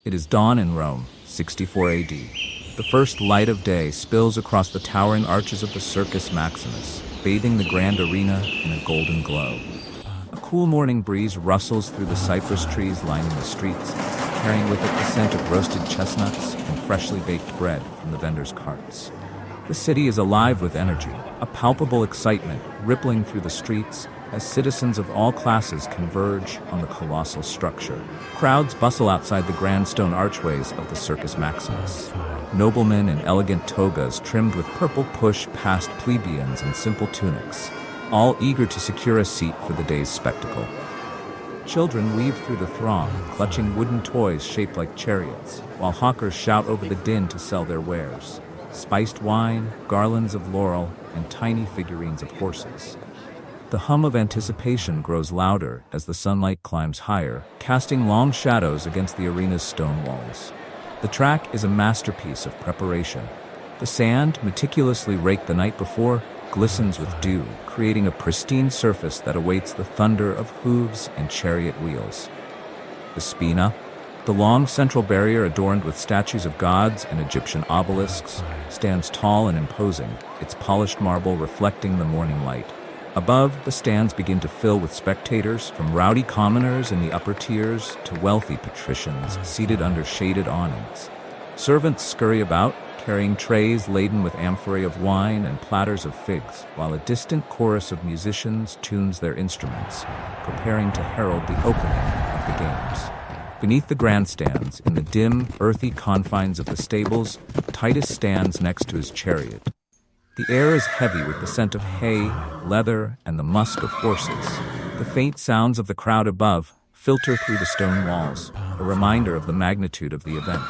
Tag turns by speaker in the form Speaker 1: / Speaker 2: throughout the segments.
Speaker 1: It is dawn in Rome, 64 AD. The first light of day spills across the towering arches of the Circus Maximus, bathing the grand arena in a golden glow. A cool morning breeze rustles through the cypress trees lining the streets, carrying with it the scent of roasted chestnuts and freshly baked bread from the vendors' carts. The city is alive with energy, a palpable excitement rippling through the streets as citizens of all classes converge on the colossal structure. Crowds bustle outside the grand stone archways of the Circus Maximus. Noblemen in elegant togas trimmed with purple push past plebeians in simple tunics, all eager to secure a seat for the day's spectacle. Children weave through the throng, clutching wooden toys shaped like chariots, while hawkers shout over the din to sell their wares: spiced wine, garlands of laurel, and tiny figurines of horses. The hum of anticipation grows louder as the sunlight climbs higher, casting long shadows against the arena's stone walls. The track is a masterpiece of preparation. The sand, meticulously raked the night before, glistens with dew, creating a pristine surface that awaits the thunder of hooves and chariot wheels. The spina, the long central barrier adorned with statues of gods and Egyptian obelisks, stands tall and imposing, its polished marble reflecting the morning light. Above, the stands begin to fill with spectators, from rowdy commoners in the upper tiers to wealthy patricians seated under shaded awnings. Servants scurry about, carrying trays laden with amphorae of wine and platters of figs, while a distant chorus of musicians tunes their instruments, preparing to herald the opening of the games. Beneath the grandstands, in the dim, earthy confines of the stables, Titus stands next to his chariot. The air is heavy with the scent of hay, leather, and the musk of horses. The faint sounds of the crowd above filter through the stone walls, a reminder of the magnitude of the event.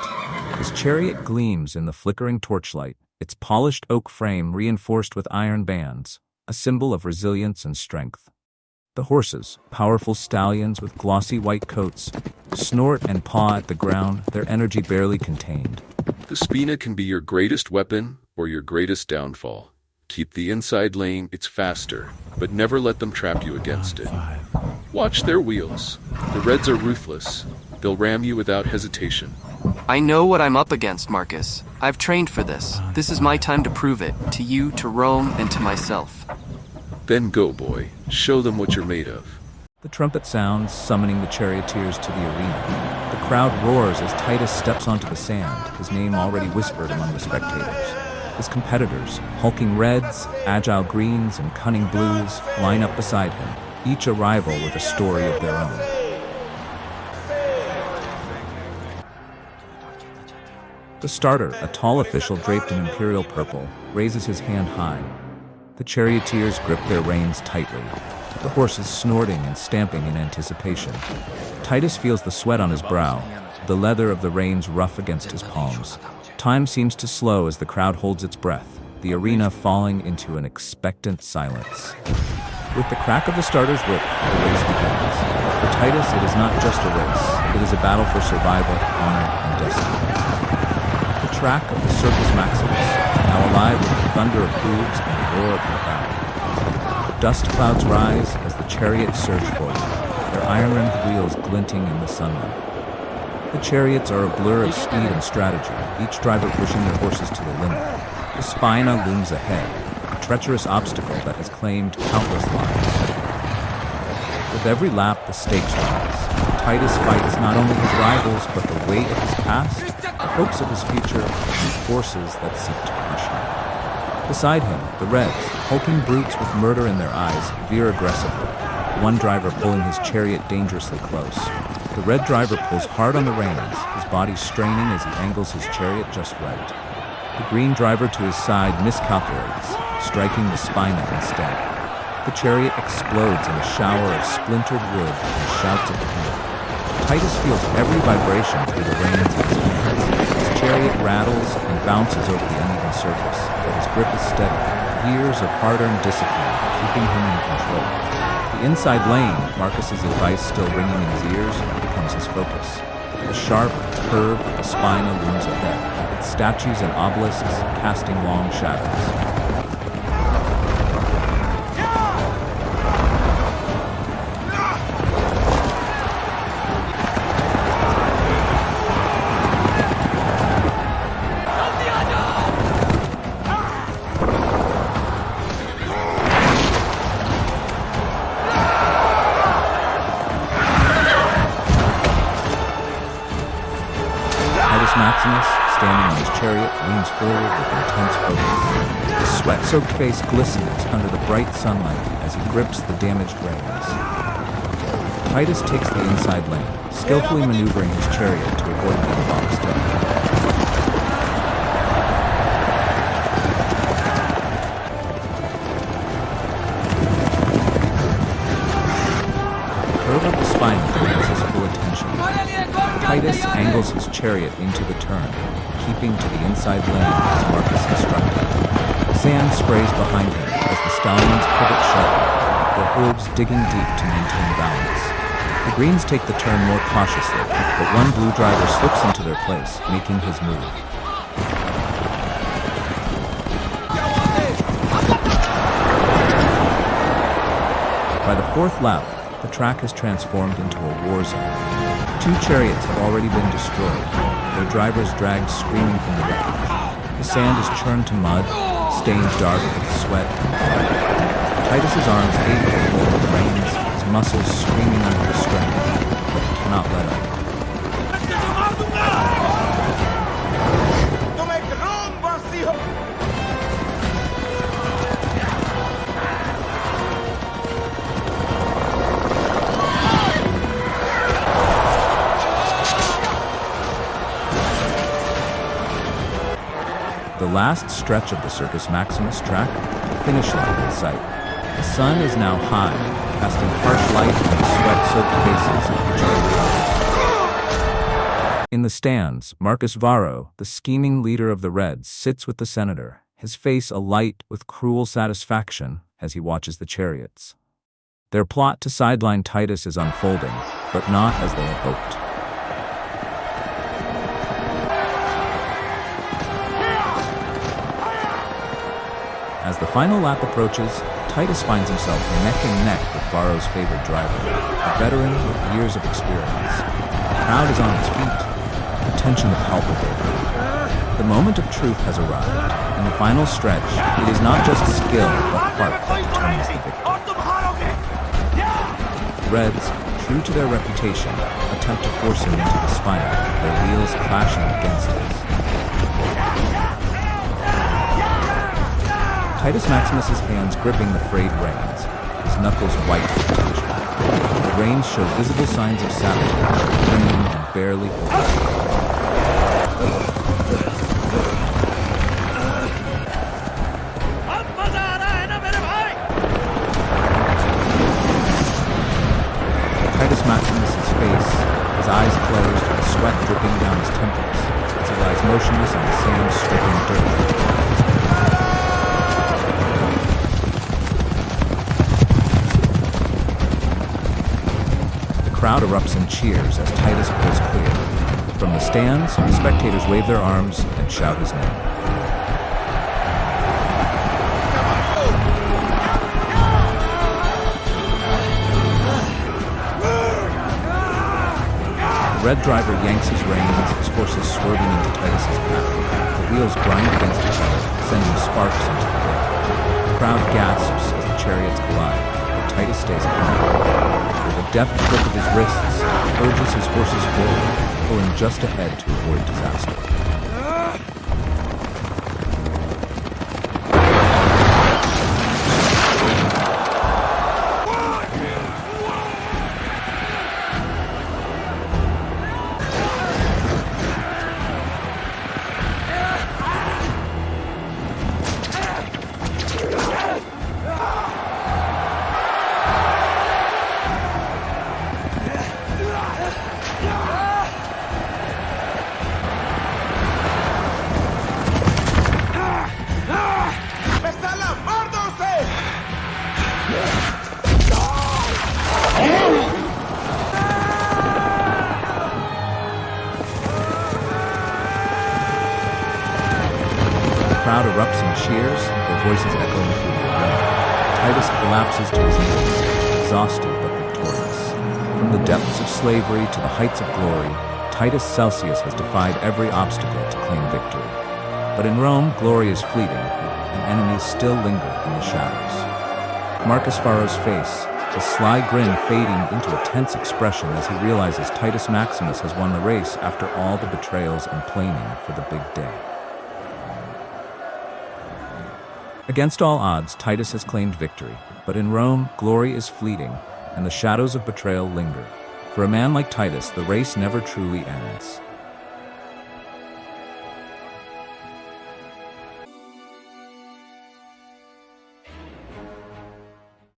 Speaker 1: His chariot gleams in the flickering torchlight, its polished oak frame reinforced with iron bands, a symbol of resilience and strength. The horses, powerful stallions with glossy white coats, snort and paw at the ground, their energy barely contained.
Speaker 2: The spina can be your greatest weapon or your greatest downfall. Keep the inside lane, it's faster, but never let them trap you against it. Watch their wheels. The Reds are ruthless. They'll ram you without hesitation.
Speaker 3: I know what I'm up against, Marcus. I've trained for this. This is my time to prove it, to you, to Rome, and to myself.
Speaker 2: Then go, boy. Show them what you're made of.
Speaker 1: The trumpet sounds, summoning the charioteers to the arena. The crowd roars as Titus steps onto the sand, his name already whispered among the spectators. His competitors, hulking reds, agile greens, and cunning blues, line up beside him, each a rival with a story of their own. The starter, a tall official draped in imperial purple, raises his hand high. The charioteers grip their reins tightly, the horses snorting and stamping in anticipation. Titus feels the sweat on his brow, the leather of the reins rough against his palms. Time seems to slow as the crowd holds its breath, the arena falling into an expectant silence. With the crack of the starter's whip, the race begins. For Titus, it is not just a race. It is a battle for survival, honor, and destiny. The track of the Circus Maximus, now alive with the thunder of hooves and the roar of the crowd. Dust clouds rise as the chariots surge forward, their iron-rimmed wheels glinting in the sunlight. The chariots are a blur of speed and strategy, each driver pushing their horses to the limit. The spina looms ahead, a treacherous obstacle that has claimed countless lives. With every lap, the stakes rise. Titus fights not only his rivals, but the weight of his past, the hopes of his future, and the forces that seek to crush him. Beside him, the Reds, hulking brutes with murder in their eyes, veer aggressively, one driver pulling his chariot dangerously close. The red driver pulls hard on the reins, his body straining as he angles his chariot just right. The green driver to his side miscalculates, striking the spina instead. The chariot explodes in a shower of splintered wood and shouts of pain. Titus feels every vibration through the reins of his hands. His chariot rattles and bounces over the uneven surface, but his grip is steady, years of hard-earned discipline keeping him in control. The inside lane, Marcus's advice still ringing in his ears, becomes his focus. The sharp, curved spina looms ahead, its statues and obelisks casting long shadows. Circus Maximus, standing on his chariot, leans forward with intense focus. His sweat-soaked face glistens under the bright sunlight as he grips the damaged reins. Titus takes the inside lane, skillfully maneuvering his chariot to avoid being boxed in. The curve of the spine demands his full attention. Titus angles his chariot into the turn, keeping to the inside lane as Marcus instructed. Sand sprays behind him as the stallions pivot sharply, their hooves digging deep to maintain balance. The greens take the turn more cautiously, but one blue driver slips into their place, making his move. By the fourth lap, the track has transformed into a war zone. 2 chariots have already been destroyed, their drivers dragged screaming from the wreckage. The sand is churned to mud, stained dark with sweat and blood. Titus's arms ache from holding the reins, his muscles screaming under the strain, but he cannot let up. The last stretch of the Circus Maximus track, the finish line in sight. The sun is now high, casting harsh light on the sweat-soaked faces of the chariots. In the stands, Marcus Varro, the scheming leader of the Reds, sits with the senator, his face alight with cruel satisfaction as he watches the chariots. Their plot to sideline Titus is unfolding, but not as they had hoped. As the final lap approaches, Titus finds himself neck and neck with Varro's favorite driver, a veteran with years of experience. The crowd is on its feet, the tension palpable. The moment of truth has arrived. In the final stretch, it is not just skill, but heart that determines the victor. The Reds, true to their reputation, attempt to force him into the spinal, their wheels clashing against his. Titus Maximus's hands gripping the frayed reins, his knuckles white with tension. The reins show visible signs of sabotage, fraying and barely holding. Titus Maximus's face, his eyes closed, and sweat dripping down his temples, as he lies motionless on the sand-stricken dirt. The crowd erupts in cheers as Titus pulls clear. From the stands, the spectators wave their arms and shout his name. The red driver yanks his reins, his horses swerving into Titus's path. The wheels grind against each other, sending sparks into the air. The crowd gasps as the chariots collide, but Titus stays calm. With a deft flick of his wrists, he urges his horses forward, pulling just ahead to avoid disaster. The crowd erupts in cheers, their voices echoing through the arena. Titus collapses to his knees, exhausted but victorious. From the depths of slavery to the heights of glory, Titus Celsius has defied every obstacle to claim victory. But in Rome, glory is fleeting, and enemies still linger in the shadows. Marcus Varro's face, his sly grin fading into a tense expression as he realizes Titus Maximus has won the race after all the betrayals and planning for the big day. Against all odds, Titus has claimed victory, but in Rome, glory is fleeting, and the shadows of betrayal linger. For a man like Titus, the race never truly ends.